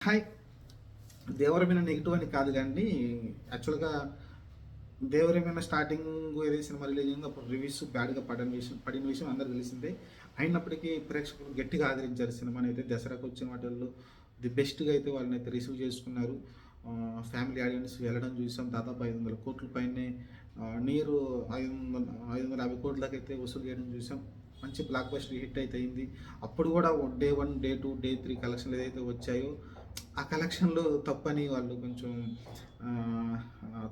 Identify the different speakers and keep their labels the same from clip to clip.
Speaker 1: Hi. దేవర మీద negative అని కాదు కానీ యాక్చువల్గా దేవర మీద స్టార్టింగ్ ఏదైతే సినిమా రిలీజ్ అయిందో అప్పుడు రివ్యూస్ బ్యాడ్గా పడిన విషయం అందరికి తెలిసిందే. అయినప్పటికీ ప్రేక్షకులు గట్టిగా ఆదరించారు సినిమాని. అయితే దసరాకు వచ్చిన వాటిల్లో ది బెస్ట్గా అయితే వాళ్ళని అయితే రిసీవ్ చేసుకున్నారు. ఫ్యామిలీ ఆడియన్స్ వెళ్ళడం చూసాం. దాదాపు 500 కోట్ల పైనే నియర్ 550 కోట్ల దాకా అయితే వసూలు చేయడం చూసాం. మంచి బ్లాక్ బస్టర్ హిట్ అయితే అయింది. అప్పుడు కూడా డే 1, డే 2, డే 3 కలెక్షన్లు ఏదైతే వచ్చాయో ఆ కలెక్షన్లు తప్పని వాళ్ళు కొంచెం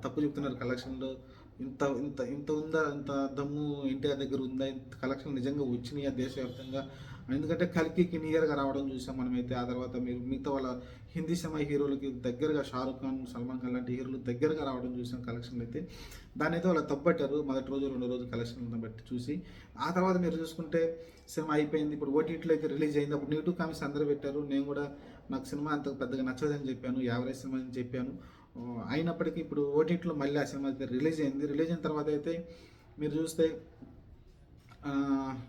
Speaker 1: తప్పు చెప్తున్నారు. కలెక్షన్లో ఇంత ఇంత ఇంత ఉందా, ఇంత దమ్ము ఎన్టీఆర్ దగ్గర ఉందా, ఇంత కలెక్షన్ నిజంగా వచ్చినాయి దేశవ్యాప్తంగా. ఎందుకంటే కల్కికి నియర్గా రావడం చూసాం మనమైతే. ఆ తర్వాత మీరు మిగతా వాళ్ళ హిందీ సినిమా హీరోలకి దగ్గరగా షారుఖ్ ఖాన్, సల్మాన్ ఖాన్ లాంటి హీరోలు దగ్గరగా రావడం చూసాం కలెక్షన్లు అయితే. దాని అయితే వాళ్ళు తప్పట్టారు మొదటి రోజు, రెండో రోజు కలెక్షన్లను బట్టి చూసి. ఆ తర్వాత మీరు చూసుకుంటే సినిమా అయిపోయింది. ఇప్పుడు ఓటీటీలో అయితే రిలీజ్ అయింది. అప్పుడు నెగిటివ్ కామెంట్స్ అందరూ పెట్టారు. నేను కూడా నాకు సినిమా అంత పెద్దగా నచ్చదని చెప్పాను, యావరేజ్ సినిమా అని చెప్పాను. అయినప్పటికీ ఇప్పుడు ఓటీటీలో మళ్ళీ ఆ సినిమా అయితే రిలీజ్ అయింది. రిలీజ్ అయిన తర్వాత అయితే మీరు చూస్తే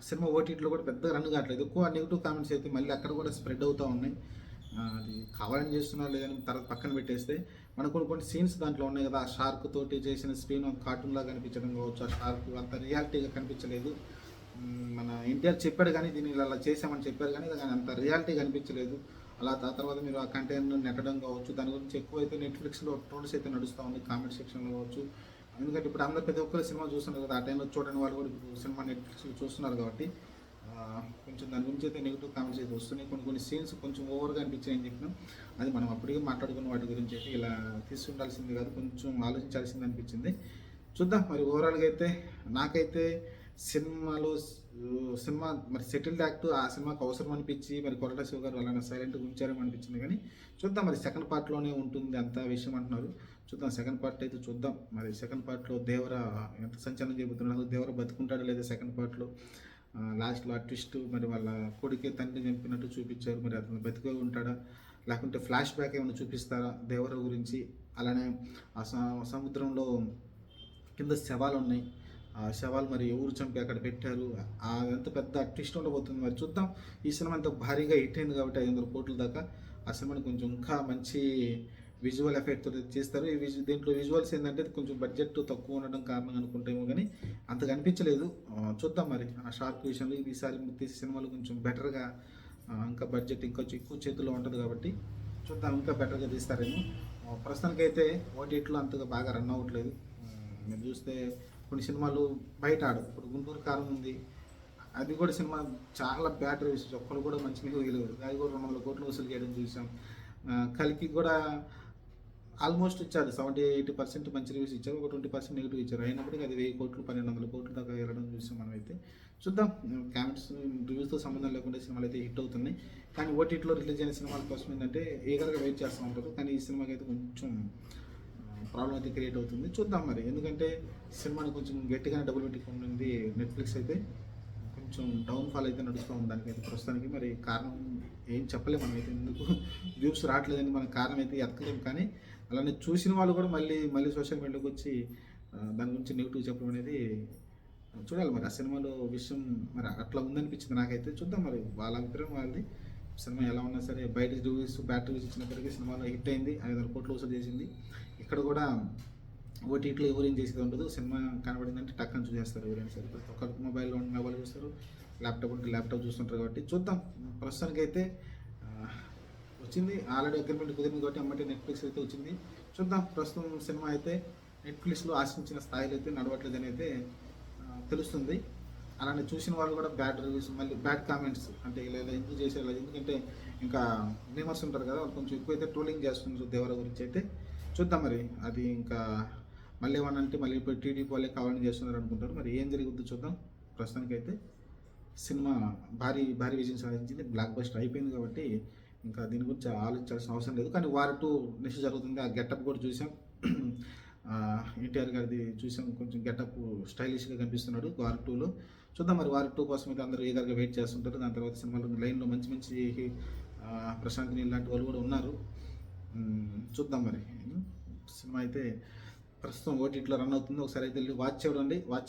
Speaker 1: సినిమా ఓటీటీలో కూడా పెద్దగా రన్ కావట్లేదు. ఎక్కువ నెగిటివ్ కామెంట్స్ అయితే మళ్ళీ అక్కడ కూడా స్ప్రెడ్ అవుతూ ఉన్నాయి. అది కావాలని చేస్తున్నారు లేదని తర్వాత పక్కన పెట్టేస్తే మనకు కొన్ని సీన్స్ దాంట్లో ఉన్నాయి కదా. ఆ షార్క్ తోటి చేసిన స్క్రీన్ కార్టూన్ లాగా కనిపించడం కావచ్చు. ఆ షార్క్ అంత రియాలిటీగా కనిపించలేదు. మన ఎన్టీఆర్ చెప్పాడు కానీ దీన్ని ఇలా చేసామని చెప్పారు కానీ అంత రియాలిటీ కనిపించలేదు. అలా తర్వాత మీరు ఆ కంటెంట్ నెట్టడం కావచ్చు. దాని గురించి ఎక్కువైతే నెట్ఫ్లిక్స్లో ట్రోల్స్ అయితే నడుస్తూ ఉంది, కామెంట్ సెక్షన్లో కావచ్చు. ఎందుకంటే ఇప్పుడు అందరూ ప్రతి ఒక్కరు సినిమా చూస్తున్నారు కదా. ఆ టైంలో చూడని వాళ్ళు కూడా ఇప్పుడు సినిమా నెట్ఫ్లిక్స్లో చూస్తున్నారు కాబట్టి కొంచెం దాని గురించి అయితే నెగిటివ్ కామెంట్స్ అయితే వస్తున్నాయి. కొన్ని సీన్స్ కొంచెం ఓవర్గా అనిపించాయని చెప్పినాం. అది మనం అప్పటికే మాట్లాడుకున్న వాటి గురించి అయితే ఇలా తీసుకుండాల్సింది కాదు, కొంచెం ఆలోచించాల్సింది అనిపించింది. చూద్దాం మరి. ఓవరాల్గా అయితే నాకైతే సినిమా మరి సెటిల్డ్ యాక్ట్ ఆ సినిమాకి అవసరం అనిపించి మరి కొరట శివ గారు అలానే సైలెంట్గా ఉంచారని అనిపించింది. కానీ చూద్దాం మరి. సెకండ్ పార్ట్లోనే ఉంటుంది అంత విషయం అంటున్నారు. చూద్దాం సెకండ్ పార్ట్ అయితే చూద్దాం మరి. సెకండ్ పార్ట్లో దేవర ఎంత సంచలనం చేయబోతున్నాడు, దేవర బతుకుంటాడు లేదా సెకండ్ పార్ట్లో. లాస్ట్లో ఆ ట్విస్ట్ మరి వాళ్ళ కొడుకే తండ్రి చంపినట్టు చూపించారు. మరి అతను బతికే ఉంటాడా లేకుంటే ఫ్లాష్ బ్యాక్ ఏమైనా చూపిస్తారా దేవర గురించి. అలానే ఆ సముద్రంలో కింద శవాలు ఉన్నాయి. ఆ శవాలు మరి ఎవరు చంపి అక్కడ పెట్టారు, అదంతా పెద్ద ట్విస్ట్ ఉండబోతుంది. మరి చూద్దాం. ఈ సినిమా అంత భారీగా హిట్ అయింది కాబట్టి 500 కోట్ల దాకా. ఆ సినిమాని కొంచెం ఇంకా మంచి విజువల్ ఎఫెక్ట్తో చేస్తారు. దీంట్లో విజువల్స్ ఏంటంటే కొంచెం బడ్జెట్ తక్కువ ఉండడం కారణం అనుకుంటేమో కానీ అంతగా అనిపించలేదు. చూద్దాం మరి. ఆ షార్క్ విషయంలో ఈసారి తీసే సినిమాలు కొంచెం బెటర్గా, ఇంకా బడ్జెట్ ఇంకా ఎక్కువ చేతుల్లో ఉంటుంది కాబట్టి చూద్దాం ఇంకా బెటర్గా తీస్తారేమో. ప్రస్తుతానికైతే ఓటీటీలో అంతగా బాగా రన్ అవ్వట్లేదు. మీరు చూస్తే కొన్ని సినిమాలు బయట ఇప్పుడు గుంటూరు కారం ఉంది, అది కూడా సినిమా చాలా బ్యాడ్ రివ్యూస్, ఒక్కరు కూడా మంచి మిగిలి అది కూడా 200 కోట్లు వసూలు చేయడం చూసాం. కలికి కూడా ఆల్మోస్ట్ ఇచ్చారు 70-80% మంచి రివ్యూస్ ఇచ్చారు, ఒక 20% నెగిటివ్ ఇచ్చారు. అయినప్పటికీ అది 1000 కోట్లు 1200 కోట్ల దాకా వెళ్ళడం చూసాం మనమైతే. చూద్దాం. కామెంట్స్ రివ్యూస్తో సంబంధం లేకుండా సినిమాలు అయితే హిట్ అవుతున్నాయి. కానీ ఓటీటీలో రిలీజ్ అయిన సినిమాల కోసం ఏంటంటే ఈగర్గా వెయిట్ చేస్తూ ఉంటారు. కానీ ఈ సినిమాకి అయితే కొంచెం ప్రాబ్లం అయితే క్రియేట్ అవుతుంది. చూద్దాం మరి. ఎందుకంటే సినిమాని కొంచెం గట్టిగానే డబ్బులు పెట్టుకుంటుంది నెట్ఫ్లిక్స్ అయితే. కొంచెం డౌన్ఫాల్ అయితే నడుస్తూ ఉంది దానికైతే ప్రస్తుతానికి. మరి కారణం ఏం చెప్పలేము మనం అయితే, ఎందుకు వ్యూస్ రావట్లేదని మన కారణం అయితే ఎత్తలేము. కానీ అలానే చూసిన వాళ్ళు కూడా మళ్ళీ సోషల్ మీడియాలోకి వచ్చి దాని గురించి నెగిటివ్ చెప్పడం అనేది చూడాలి. మరి ఆ సినిమాలో విషయం మరి అట్లా ఉందనిపించింది నాకైతే. చూద్దాం మరి. వాళ్ళ అభిప్రాయం వాళ్ళది. సినిమా ఎలా ఉన్నా సరే బయట రివ్యూస్ బ్యాడ్ రివ్యూస్ ఇచ్చినప్పటికీ సినిమాలో హిట్ అయింది. 500 కోట్లు వసూలు చేసింది. ఇక్కడ కూడా ఓటీటీలో ఎవరేం చేసేది ఉండదు. సినిమా కనబడిందంటే టక్కని చూసేస్తారు ఎవరైనా సరే. ప్రతి ఒక్కరు మొబైల్లో ఉన్న మొబైల్ చూస్తారు, ల్యాప్టాప్ ఉంటే ల్యాప్టాప్ చూస్తుంటారు కాబట్టి చూద్దాం. ప్రస్తుతానికి అయితే వచ్చింది. ఆల్రెడీ అగ్రిమెంట్ కుదిరింది కాబట్టి అమ్మటే నెట్ఫ్లిక్స్ అయితే వచ్చింది. చూద్దాం. ప్రస్తుతం సినిమా అయితే నెట్ఫ్లిక్స్లో ఆశించిన స్థాయిలో అయితే నడవట్లేదని అయితే తెలుస్తుంది. అలానే చూసిన వాళ్ళు కూడా బ్యాడ్ రివ్యూస్, మళ్ళీ బ్యాడ్ కామెంట్స్, అంటే ఇలా ఎందుకు చేసేలా, ఎందుకంటే ఇంకా మేమర్స్ ఉంటారు కదా, వాళ్ళు కొంచెం ఎక్కువైతే ట్రోలింగ్ చేస్తున్నారు దేవర గురించి అయితే. చూద్దాం మరి. అది ఇంకా మళ్ళీ ఏమనంటే మళ్ళీ ఇప్పుడు టీడీపీ వాళ్ళే కావాలని చేస్తున్నారు అనుకుంటారు. మరి ఏం జరుగుద్దో చూద్దాం. ప్రస్తుతానికైతే సినిమా భారీ విజయం సాధించింది. బ్లాక్ బస్టర్ అయిపోయింది కాబట్టి ఇంకా దీని గురించి ఆలోచించాల్సిన అవసరం లేదు. కానీ వార్ 2 నెక్స్ట్ జరుగుతుంది. ఆ గెటప్ కూడా చూసాం. ఎన్టీఆర్ గారిది చూసాం. కొంచెం గెటప్ స్టైలిష్గా కనిపిస్తున్నాడు వార్ 2లో. చూద్దాం మరి. వార్ 2 కోసం అయితే అందరూ ఈగర్గా వెయిట్ చేస్తుంటారు. దాని తర్వాత సినిమాలో లైన్లో మంచి ప్రశాంత్ నీల్ లాంటి వాళ్ళు కూడా ఉన్నారు. చూద్దాం మరి. సినిమా అయితే ప్రస్తుతం ఓటీటీలో రన్ అవుతుంది. ఒకసారి అయితే వెళ్ళి వాచ్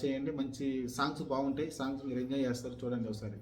Speaker 1: చేయండి. మంచి సాంగ్స్ బాగుంటాయి. సాంగ్స్ మీరు ఎంజాయ్ చేస్తారు. చూడండి ఒకసారి.